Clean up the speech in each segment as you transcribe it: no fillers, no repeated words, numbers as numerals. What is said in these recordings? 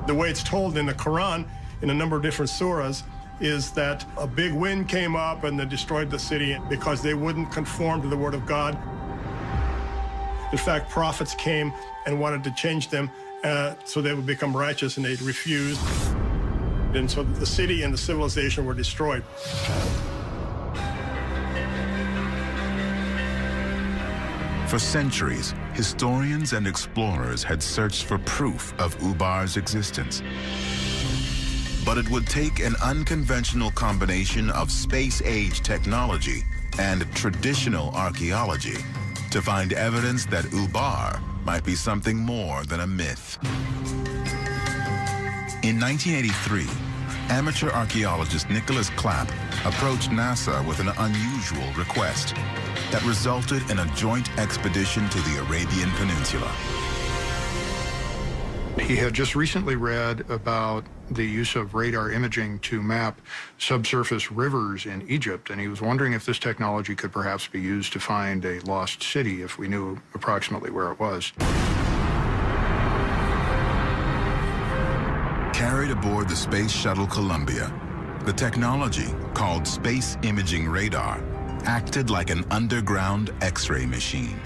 The way it's told in the Quran, in a number of different surahs, is that a big wind came up and they destroyed the city because they wouldn't conform to the word of God. In fact, prophets came and wanted to change them so they would become righteous, and they refused. And so the city and the civilization were destroyed. For centuries, historians and explorers had searched for proof of Ubar's existence. But it would take an unconventional combination of space-age technology and traditional archaeology to find evidence that Ubar might be something more than a myth. In 1983, amateur archaeologist Nicholas Clapp approached NASA with an unusual request that resulted in a joint expedition to the Arabian Peninsula. He had just recently read about the use of radar imaging to map subsurface rivers in Egypt, and he was wondering if this technology could perhaps be used to find a lost city if we knew approximately where it was. Carried aboard the Space Shuttle Columbia, the technology, called space imaging radar, acted like an underground X-ray machine.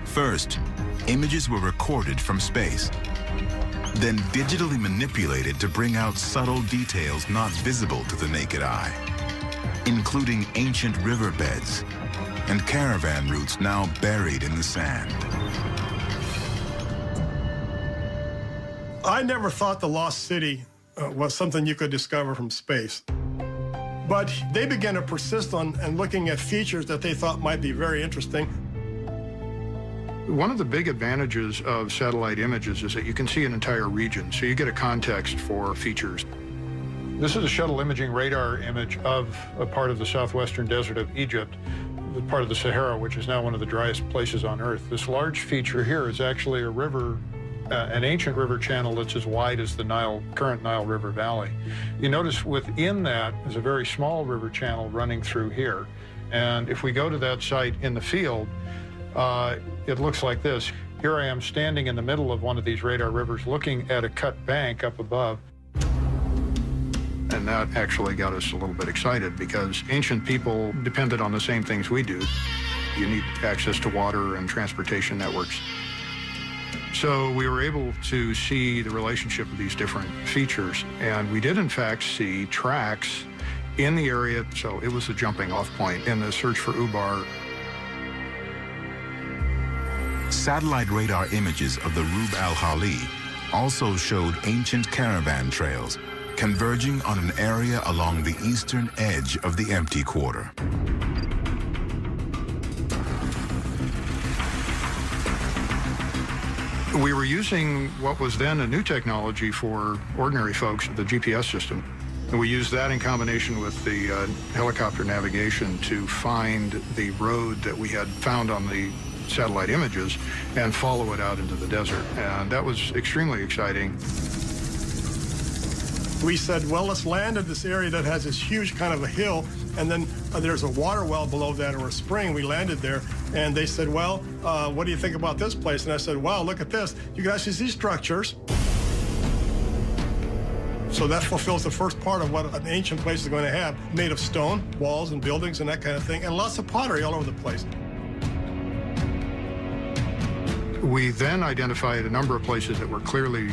First, images were recorded from space, then digitally manipulated to bring out subtle details not visible to the naked eye, including ancient riverbeds and caravan routes now buried in the sand. I never thought the lost city was something you could discover from space. But they began to persist on and looking at features that they thought might be very interesting. One of the big advantages of satellite images is that you can see an entire region, so you get a context for features. This is a shuttle imaging radar image of a part of the southwestern desert of Egypt, the part of the Sahara, which is now one of the driest places on Earth. This large feature here is actually a river, an ancient river channel that's as wide as the current Nile River Valley. You notice within that is a very small river channel running through here. And if we go to that site in the field, it looks like this. Here I am standing in the middle of one of these radar rivers looking at a cut bank up above. And that actually got us a little bit excited because ancient people depended on the same things we do. You need access to water and transportation networks. So we were able to see the relationship of these different features, and we did in fact see tracks in the area, so it was a jumping off point in the search for Ubar. Satellite radar images of the Rub al-Khali also showed ancient caravan trails converging on an area along the eastern edge of the empty quarter. We were using what was then a new technology for ordinary folks, the GPS system. And we used that in combination with the helicopter navigation to find the road that we had found on the satellite images and follow it out into the desert. And that was extremely exciting. We said, well, let's land in this area that has this huge kind of a hill, and then there's a water well below that, or a spring. We landed there, and they said, well, what do you think about this place? And I said, wow, look at this. You can actually see structures. So that fulfills the first part of what an ancient place is going to have, made of stone, walls and buildings and that kind of thing, and lots of pottery all over the place. We then identified a number of places that were clearly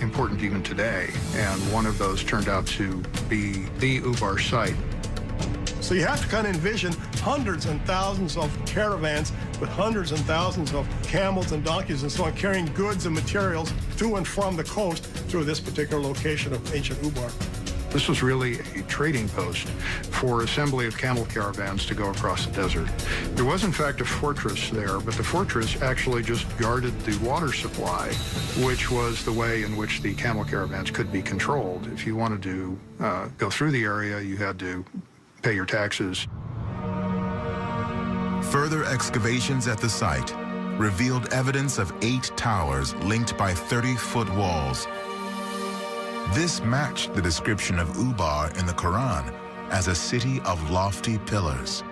important even today, and one of those turned out to be the Ubar site. So you have to kind of envision hundreds and thousands of caravans with hundreds and thousands of camels and donkeys and so on, carrying goods and materials to and from the coast through this particular location of ancient Ubar. This was really a trading post for assembly of camel caravans to go across the desert. There was, in fact, a fortress there, but the fortress actually just guarded the water supply, which was the way in which the camel caravans could be controlled. If you wanted to go through the area, you had to pay your taxes. Further excavations at the site revealed evidence of 8 towers linked by 30-foot walls. This matched the description of Ubar in the Quran as a city of lofty pillars.